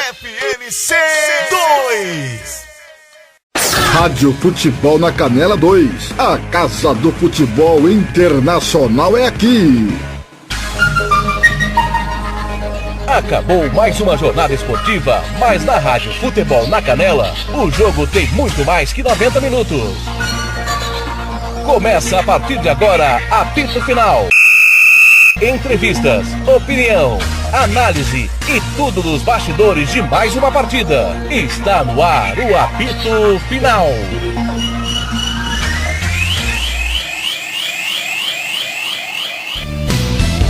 FN 102. Rádio Futebol na Canela 2. A Casa do Futebol Internacional é aqui. Acabou mais uma jornada esportiva, mas na Rádio Futebol na Canela, o jogo tem muito mais que 90 minutos. Começa a partir de agora, apito final. Entrevistas, opinião, análise e tudo dos bastidores de mais uma partida. Está no ar o apito final.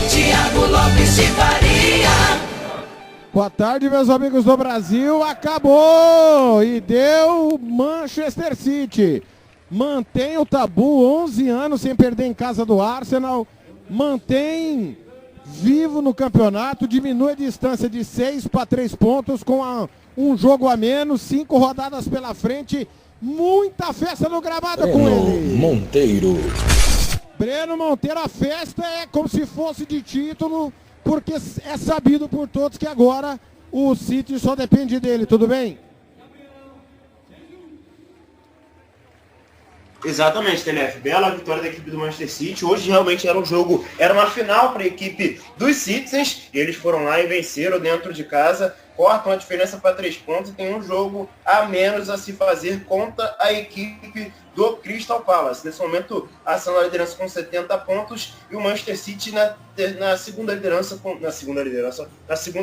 Thiago Lopes de Faria. Boa tarde, meus amigos do Brasil. Acabou e deu Manchester City. Mantém o tabu, 11 anos sem perder em casa do Arsenal. Mantém vivo no campeonato, diminui a distância de 6 para 3 pontos com um jogo a menos, 5 rodadas pela frente. Muita festa no gramado com ele. Breno Monteiro, a festa é como se fosse de título, porque é sabido por todos que agora o City só depende dele, tudo bem? Exatamente, TLF. Bela vitória da equipe do Manchester City. Hoje realmente era um jogo, era uma final para a equipe dos Citizens. E eles foram lá e venceram dentro de casa, cortam a diferença para 3 pontos e tem um jogo a menos a se fazer contra a equipe do Crystal Palace. Nesse momento, a Arsenal liderança com 70 pontos e o Manchester City na segunda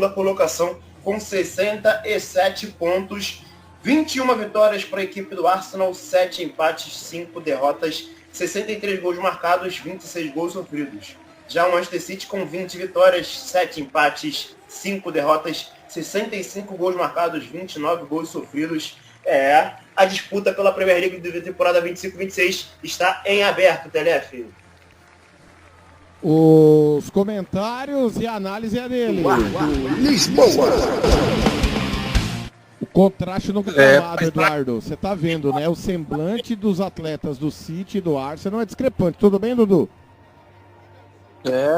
colocação com 67 pontos. 21 vitórias para a equipe do Arsenal, 7 empates, 5 derrotas, 63 gols marcados, 26 gols sofridos. Já o Manchester City com 20 vitórias, 7 empates, 5 derrotas, 65 gols marcados, 29 gols sofridos. A disputa pela Premier League da temporada 25-26 está em aberto, TLF. Os comentários e a análise é dele. Lisboa. O contraste no gramado, Eduardo. Você tá vendo, né? O semblante dos atletas do City e do Arsenal é discrepante. Tudo bem, Dudu?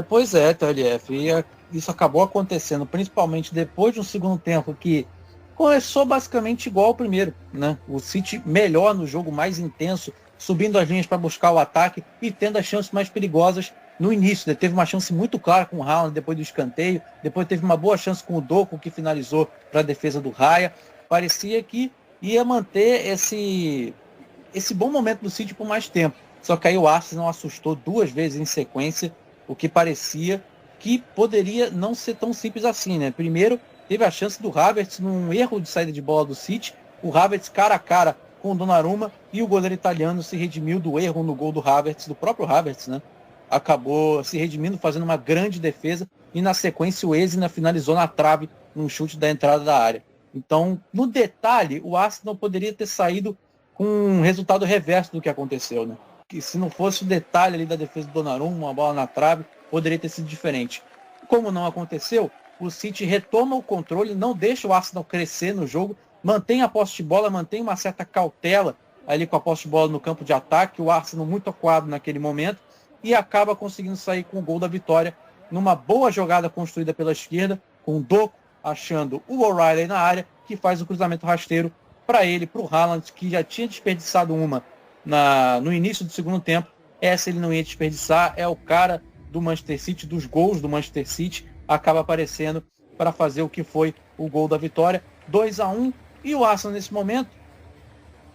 Pois é, TLF. E isso acabou acontecendo, principalmente depois de um segundo tempo que começou basicamente igual ao primeiro, né? O City melhor no jogo, mais intenso, subindo as linhas para buscar o ataque e tendo as chances mais perigosas no início. Né? Teve uma chance muito clara com o Haaland depois do escanteio, depois teve uma boa chance com o Doku, que finalizou para a defesa do Raya. Parecia que ia manter esse bom momento do City por mais tempo. Só que aí o Arsenal assustou 2 vezes em sequência, o que parecia que poderia não ser tão simples assim, né? Primeiro, teve a chance do Havertz num erro de saída de bola do City, o Havertz cara a cara com o Donnarumma e o goleiro italiano se redimiu do erro no gol do Havertz, do próprio Havertz, né? Acabou se redimindo, fazendo uma grande defesa e na sequência o Ezina finalizou na trave num chute da entrada da área. Então, no detalhe, o Arsenal poderia ter saído com um resultado reverso do que aconteceu, né? Que se não fosse o detalhe ali da defesa do Donnarumma, uma bola na trave, poderia ter sido diferente. Como não aconteceu, o City retoma o controle, não deixa o Arsenal crescer no jogo, mantém a posse de bola, mantém uma certa cautela ali com a posse de bola no campo de ataque, o Arsenal muito acuado naquele momento, e acaba conseguindo sair com o gol da vitória numa boa jogada construída pela esquerda, com o Doku achando o O'Reilly na área, que faz o cruzamento rasteiro para ele, para o Haaland, que já tinha desperdiçado uma no início do segundo tempo. Essa ele não ia desperdiçar, é o cara do Manchester City, dos gols do Manchester City, acaba aparecendo para fazer o que foi o gol da vitória, 2-1, e o Arsenal nesse momento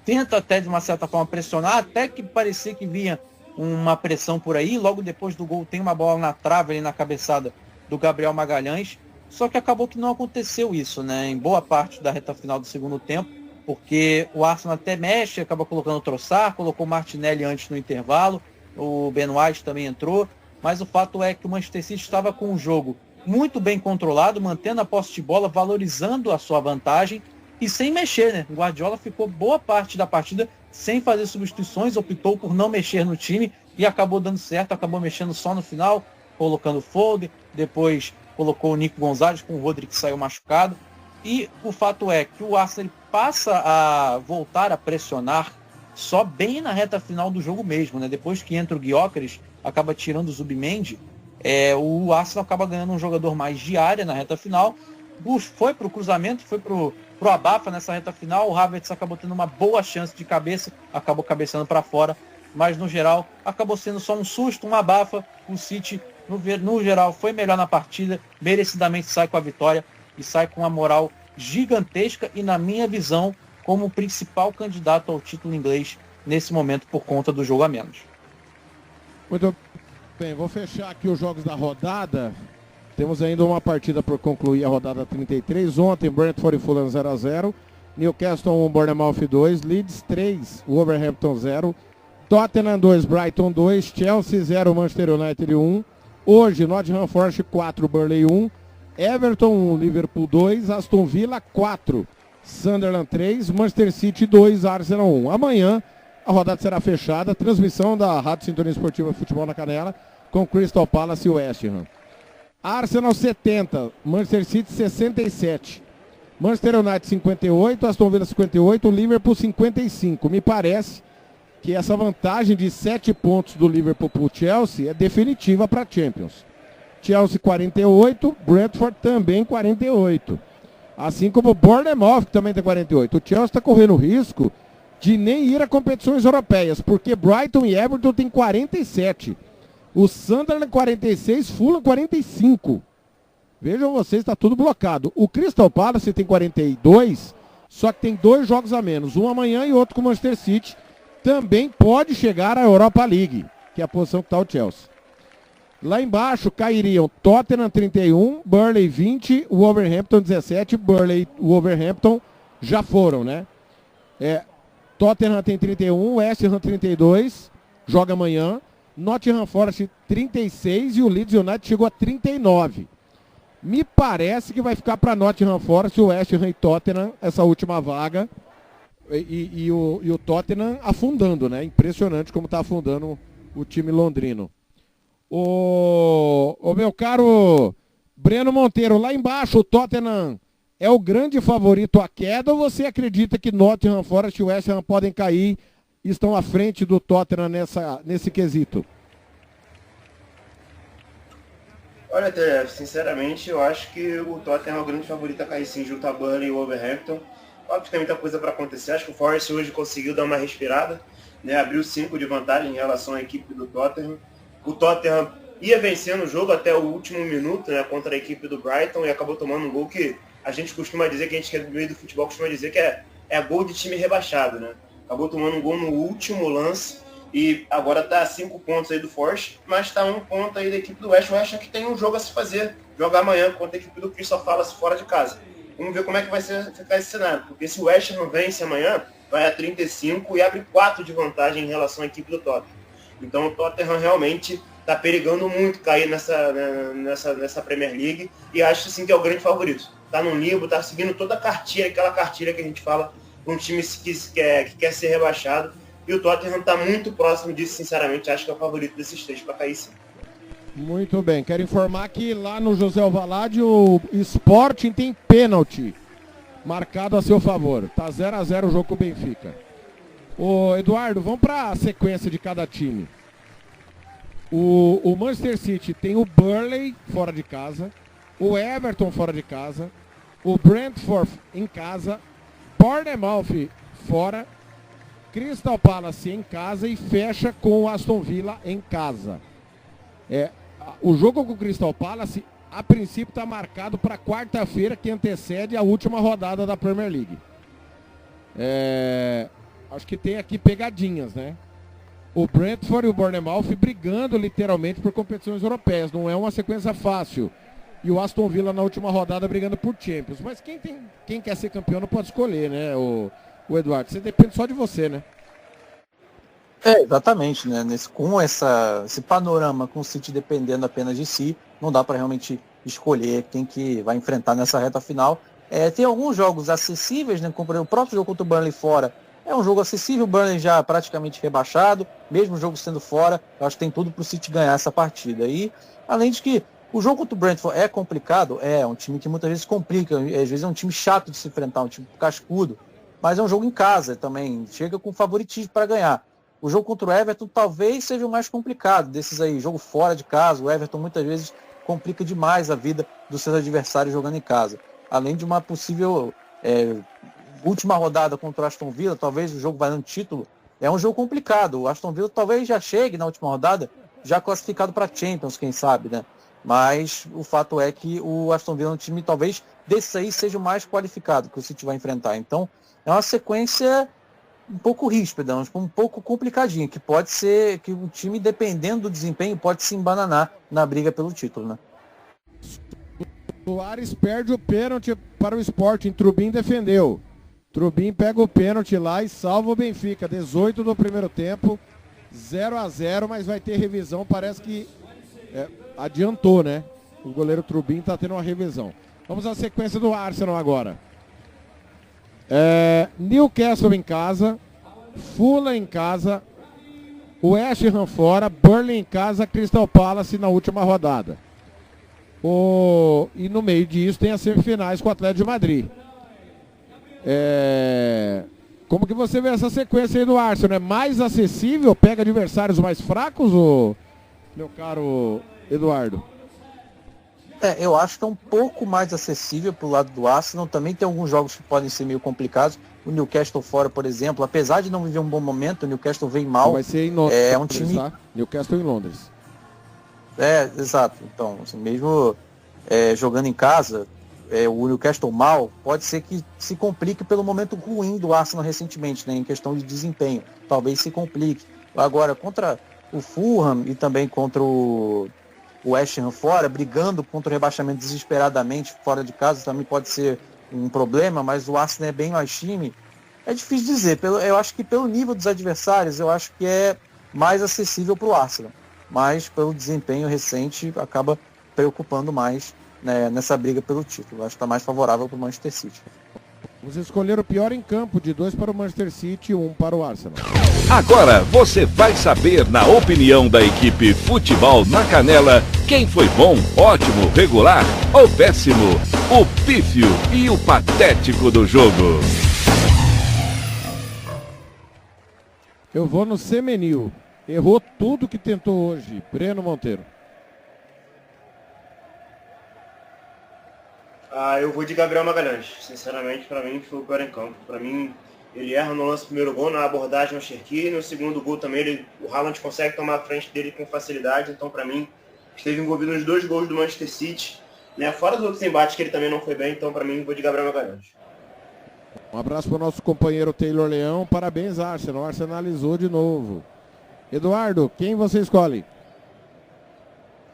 tenta até de uma certa forma pressionar, até que parecia que vinha uma pressão por aí, logo depois do gol tem uma bola na trave ali na cabeçada do Gabriel Magalhães, só que acabou que não aconteceu isso, né, em boa parte da reta final do segundo tempo, porque o Arsenal até mexe, acaba colocando o Trossard, colocou o Martinelli antes no intervalo, o Ben White também entrou, mas o fato é que o Manchester City estava com o jogo muito bem controlado, mantendo a posse de bola, valorizando a sua vantagem e sem mexer, né? O Guardiola ficou boa parte da partida sem fazer substituições, optou por não mexer no time e acabou dando certo, acabou mexendo só no final, colocando o Foden, depois colocou o Nico Gonzalez com o Rodri que saiu machucado. E o fato é que o Arsenal passa a voltar a pressionar só bem na reta final do jogo mesmo, né? Depois que entra o Gyökeres, acaba tirando o Zubimendi, o Arsenal acaba ganhando um jogador mais de área na reta final, foi pro cruzamento, foi pro abafa nessa reta final. O Havertz acabou tendo uma boa chance de cabeça, acabou cabeçando para fora, mas no geral acabou sendo só um susto, uma abafa. O City, no geral, foi melhor na partida, merecidamente sai com a vitória e sai com uma moral gigantesca e, na minha visão, como o principal candidato ao título inglês nesse momento por conta do jogo a menos. Muito bem, vou fechar aqui os jogos da rodada. Temos ainda uma partida por concluir, a rodada 33. Ontem, Brentford e Fulham 0-0. Newcastle 1, Bournemouth 2. Leeds 3, Wolverhampton 0. Tottenham 2, Brighton 2. Chelsea 0, Manchester United 1. Hoje, Nottingham Forest 4, Burnley 1. Everton 1, Liverpool 2. Aston Villa 4, Sunderland 3. Manchester City 2, Arsenal 1. Amanhã, a rodada será fechada. Transmissão da Rádio Sintonia Esportiva Futebol na Canela com Crystal Palace e West Ham. Arsenal 70, Manchester City 67, Manchester United 58, Aston Villa 58, Liverpool 55. Me parece que essa vantagem de 7 pontos do Liverpool para o Chelsea é definitiva para a Champions. Chelsea 48, Brentford também 48. Assim como o Bournemouth, que também tem 48. O Chelsea está correndo o risco de nem ir a competições europeias, porque Brighton e Everton têm 47. O Sunderland 46, Fulham 45. Vejam vocês, está tudo blocado. O Crystal Palace tem 42, só que tem 2 jogos a menos. Um amanhã e outro com o Manchester City. Também pode chegar à Europa League, que é a posição que está o Chelsea. Lá embaixo cairiam Tottenham 31, Burnley 20, Wolverhampton 17. Burnley e Wolverhampton já foram, né? Tottenham tem 31, West Ham 32, joga amanhã. Nottingham Forest 36 e o Leeds United chegou a 39. Me parece que vai ficar para Nottingham Forest, o West Ham e Tottenham essa última vaga. E o Tottenham afundando, né? Impressionante como está afundando o time londrino. O meu caro Breno Monteiro, lá embaixo o Tottenham é o grande favorito à queda, ou você acredita que Nottingham Forest e West Ham podem cair e estão à frente do Tottenham nesse quesito? Olha, Té, sinceramente, eu acho que o Tottenham é o grande favorito a cair sim, junto a Burnley e o Wolverhampton. Óbvio que tem muita coisa para acontecer. Acho que o Forest hoje conseguiu dar uma respirada, né? Abriu 5 de vantagem em relação à equipe do Tottenham. O Tottenham ia vencendo o jogo até o último minuto, né, contra a equipe do Brighton, e acabou tomando um gol que a gente costuma dizer, que a gente que é do meio do futebol costuma dizer que é gol de time rebaixado, né? Acabou tomando um gol no último lance e agora está a 5 pontos aí do Forest, mas está 1 ponto aí da equipe do West Ham, que tem um jogo a se fazer, jogar amanhã contra a equipe do Crystal Palace fora de casa. Vamos ver como é que vai ficar esse cenário, porque se o West Ham vence amanhã, vai a 35 e abre 4 de vantagem em relação à equipe do Tottenham. Então o Tottenham realmente está perigando muito cair nessa Premier League e acho sim que é o grande favorito. Está no limbo, está seguindo toda a cartilha, aquela cartilha que a gente fala para um time que quer ser rebaixado. E o Tottenham está muito próximo disso, sinceramente. Acho que é o favorito desses 3 para cair sim. Muito bem. Quero informar que lá no José Alvalade o Sporting tem pênalti marcado a seu favor. Tá 0-0 o jogo com o Benfica. Ô Eduardo, vamos para a sequência de cada time. O Manchester City tem o Burnley fora de casa, o Everton fora de casa, o Brentford em casa, Bournemouth fora, Crystal Palace em casa e fecha com o Aston Villa em casa. O jogo com o Crystal Palace, a princípio, está marcado para quarta-feira, que antecede a última rodada da Premier League. Acho que tem aqui pegadinhas, né? O Brentford e o Bournemouth brigando literalmente por competições europeias. Não é uma sequência fácil. E o Aston Villa na última rodada brigando por Champions. Mas quem quer ser campeão não pode escolher, né, o Eduardo? Você depende só de você, né? Exatamente, né? Com esse panorama, com o City dependendo apenas de si, não dá para realmente escolher quem que vai enfrentar nessa reta final. Tem alguns jogos acessíveis, né? Como o próprio jogo contra o Burnley fora. É um jogo acessível, o Burnley já praticamente rebaixado, mesmo o jogo sendo fora, eu acho que tem tudo para o City ganhar essa partida. E, além de que o jogo contra o Brentford é complicado, é um time que muitas vezes complica, às vezes é um time chato de se enfrentar, um time cascudo, mas é um jogo em casa também, chega com favoritismo para ganhar. O jogo contra o Everton talvez seja o mais complicado desses aí, jogo fora de casa, o Everton muitas vezes complica demais a vida dos seus adversários jogando em casa. além de uma possível última rodada contra o Aston Villa, talvez o jogo valendo título, é um jogo complicado. O Aston Villa talvez já chegue na última rodada, já classificado para Champions, quem sabe, né? Mas o fato é que o Aston Villa é um time, talvez, desse aí seja o mais qualificado que o City vai enfrentar. Então, é uma sequência um pouco ríspida, um pouco complicadinha, que pode ser que o time, dependendo do desempenho, pode se embananar na briga pelo título, né? Soares perde o pênalti para o Sporting, Trubin defendeu. Trubin pega o pênalti lá e salva o Benfica. 18 do primeiro tempo, 0-0, mas vai ter revisão, parece que adiantou, né? O goleiro Trubin está tendo uma revisão. Vamos à sequência do Arsenal agora. Newcastle em casa, Fulham em casa, West Ham fora, Burnley em casa, Crystal Palace na última rodada. E no meio disso tem as semifinais com o Atlético de Madrid. Como que você vê essa sequência aí do Arsenal? É mais acessível? Pega adversários mais fracos, meu caro Eduardo? Eu acho que é um pouco mais acessível pro lado do Arsenal. Também tem alguns jogos que podem ser meio complicados. O Newcastle fora, por exemplo, apesar de não viver um bom momento, o Newcastle vem mal. Vai ser em Londres, é um time... tá? Newcastle em Londres. Exato. Então, assim, mesmo jogando em casa, o Newcastle mal, pode ser que se complique pelo momento ruim do Arsenal recentemente, né, em questão de desempenho. Talvez se complique. Agora, contra o Fulham e também contra o West Ham fora, brigando contra o rebaixamento desesperadamente fora de casa, também pode ser um problema, mas o Arsenal é bem mais time. É difícil dizer. Eu acho que pelo nível dos adversários, eu acho que é mais acessível para o Arsenal. Mas pelo desempenho recente, acaba preocupando mais, né, nessa briga pelo título. Eu acho que está mais favorável para o Manchester City. Vamos escolher o pior em campo, de 2 para o Manchester City e 1 para o Arsenal. Agora você vai saber, na opinião da equipe Futebol na Canela, quem foi bom, ótimo, regular ou péssimo, o pífio e o patético do jogo. Eu vou no Semenil. Errou tudo que tentou hoje. Breno Monteiro. Eu vou de Gabriel Magalhães. Sinceramente, para mim, foi o pior em campo. Para mim, ele erra no lance do primeiro gol, na abordagem ao Cherki. No segundo gol também, o Haaland consegue tomar a frente dele com facilidade. Então, para mim, esteve envolvido nos 2 gols do Manchester City. Né? Fora dos outros embates que ele também não foi bem. Então, para mim, vou de Gabriel Magalhães. Um abraço para o nosso companheiro Taylor Leão. Parabéns, Arsenal. Arsenalizou de novo. Eduardo, quem você escolhe?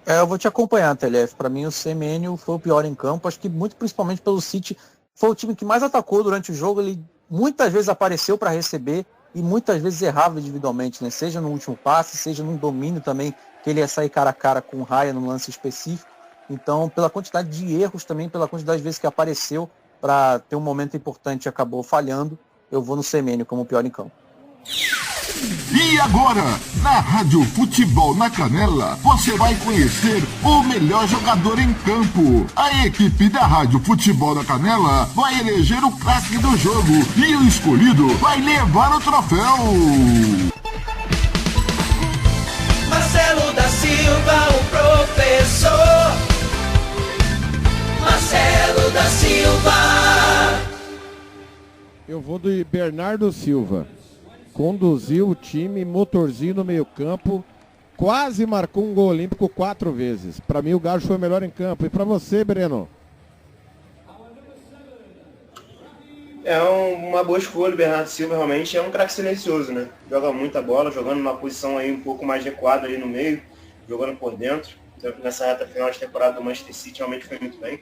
Eu vou te acompanhar, TLF. Para mim, o Semenyo foi o pior em campo. Acho que muito principalmente pelo City. Foi o time que mais atacou durante o jogo. Ele muitas vezes apareceu para receber e muitas vezes errava individualmente, né? Seja no último passe, seja num domínio também, que ele ia sair cara a cara com o Raya no lance específico. Então, pela quantidade de erros também, pela quantidade de vezes que apareceu para ter um momento importante e acabou falhando, eu vou no Semenyo como o pior em campo. E agora, na Rádio Futebol na Canela, você vai conhecer o melhor jogador em campo. A equipe da Rádio Futebol na Canela vai eleger o craque do jogo e o escolhido vai levar o troféu. Marcelo da Silva, o professor. Marcelo da Silva. Eu vou do Bernardo Silva. Conduziu o time, motorzinho no meio campo, quase marcou um gol olímpico 4 vezes. Para mim o Gajo foi o melhor em campo. E para você, Breno? É uma boa escolha, o Bernardo Silva realmente é um craque silencioso, né? Joga muita bola, jogando numa posição aí um pouco mais recuada ali no meio, jogando por dentro. Então, nessa reta final de temporada do Manchester City realmente foi muito bem.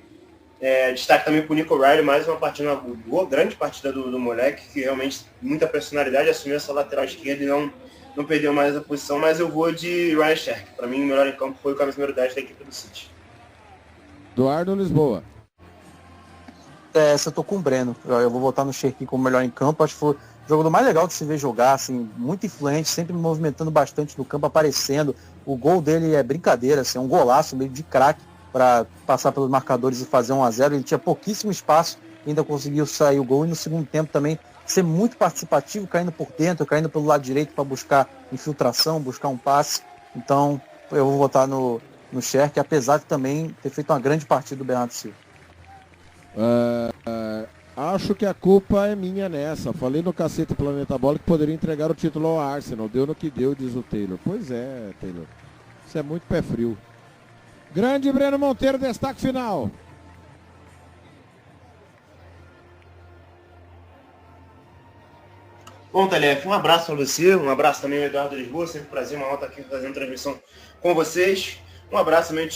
Destaque também para o Nico Riley, mais uma partida, uma boa, grande partida do moleque, que realmente muita personalidade, assumiu essa lateral esquerda e não perdeu mais a posição, mas eu vou de Ryan Cherki. Para mim, o melhor em campo foi o camisa número 10 da equipe do City. Eduardo Lisboa. Essa eu tô com o Breno. Eu vou votar no Cherki como melhor em campo. Acho que foi o jogador mais legal de se ver jogar, assim, muito influente, sempre movimentando bastante no campo, aparecendo. O gol dele é brincadeira, assim, é um golaço meio de craque para passar pelos marcadores e fazer 1-0. Ele tinha pouquíssimo espaço, ainda conseguiu sair o gol. E no segundo tempo também ser muito participativo, caindo por dentro, caindo pelo lado direito para buscar infiltração, buscar um passe. Então eu vou votar no Cherki, apesar de também ter feito uma grande partida do Bernardo Silva. Acho que a culpa é minha nessa. Falei no Cacete Planeta Bola que poderia entregar o título ao Arsenal. Deu no que deu, diz o Taylor. Pois é, Taylor. Isso é muito pé frio. Grande Breno Monteiro, destaque final. Bom, Telef, um abraço para você, um abraço também ao Eduardo Lisboa, sempre um prazer, uma honra estar aqui fazendo transmissão com vocês. Um abraço também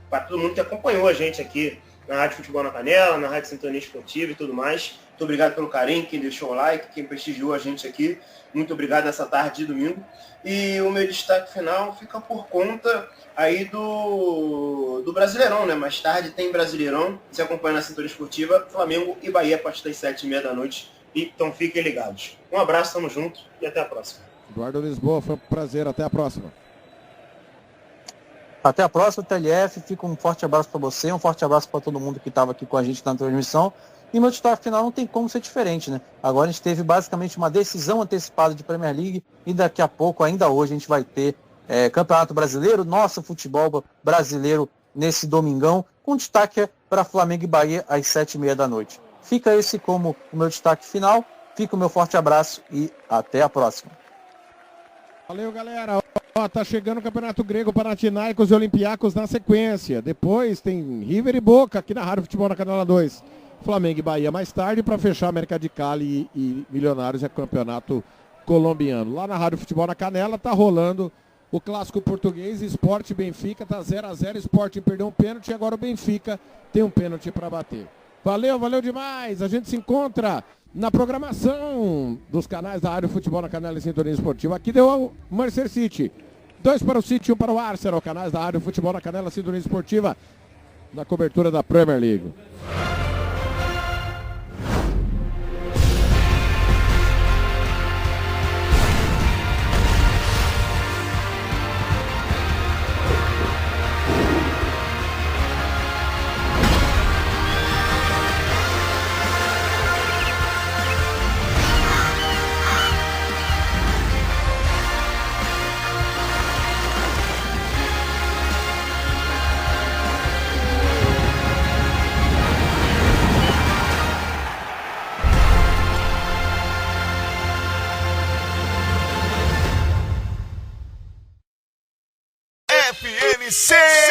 para todo mundo que acompanhou a gente aqui na Rádio Futebol na Canela, na Rádio Sintonia Esportiva e tudo mais. Muito obrigado pelo carinho, quem deixou o like, quem prestigiou a gente aqui. Muito obrigado nessa tarde de domingo. E o meu destaque final fica por conta aí do Brasileirão, né? Mais tarde tem Brasileirão, você acompanha na Sintonia Esportiva, Flamengo e Bahia a partir das 7h30 da noite. Então fiquem ligados. Um abraço, tamo junto e até a próxima. Eduardo Lisboa, foi um prazer. Até a próxima. Até a próxima, TLF. Fica um forte abraço para você, um forte abraço para todo mundo que estava aqui com a gente na transmissão. E meu destaque final não tem como ser diferente, né? Agora a gente teve basicamente uma decisão antecipada de Premier League e daqui a pouco, ainda hoje, a gente vai ter Campeonato Brasileiro, nosso futebol brasileiro nesse domingão, com destaque para Flamengo e Bahia às 7h30 da noite. Fica esse como o meu destaque final. Fica o meu forte abraço e até a próxima. Valeu, galera. Tá chegando o Campeonato Grego, Panathinaikos e Olympiacos na sequência. Depois tem River e Boca aqui na Rádio Futebol na Canela 2. Flamengo e Bahia mais tarde para fechar América de Cali e Milionários é campeonato colombiano. Lá na Rádio Futebol na Canela tá rolando o clássico português, Sport e Benfica, tá 0x0, Sport perdeu um pênalti e agora o Benfica tem um pênalti para bater. Valeu, valeu demais. A gente se encontra na programação dos canais da Rádio Futebol na Canela e Sintonia Esportiva. Aqui deu o Manchester City. 2 para o City, 1 para o Arsenal. Canais da Rádio Futebol na Canela e Sintonia Esportiva na cobertura da Premier League. FM 100.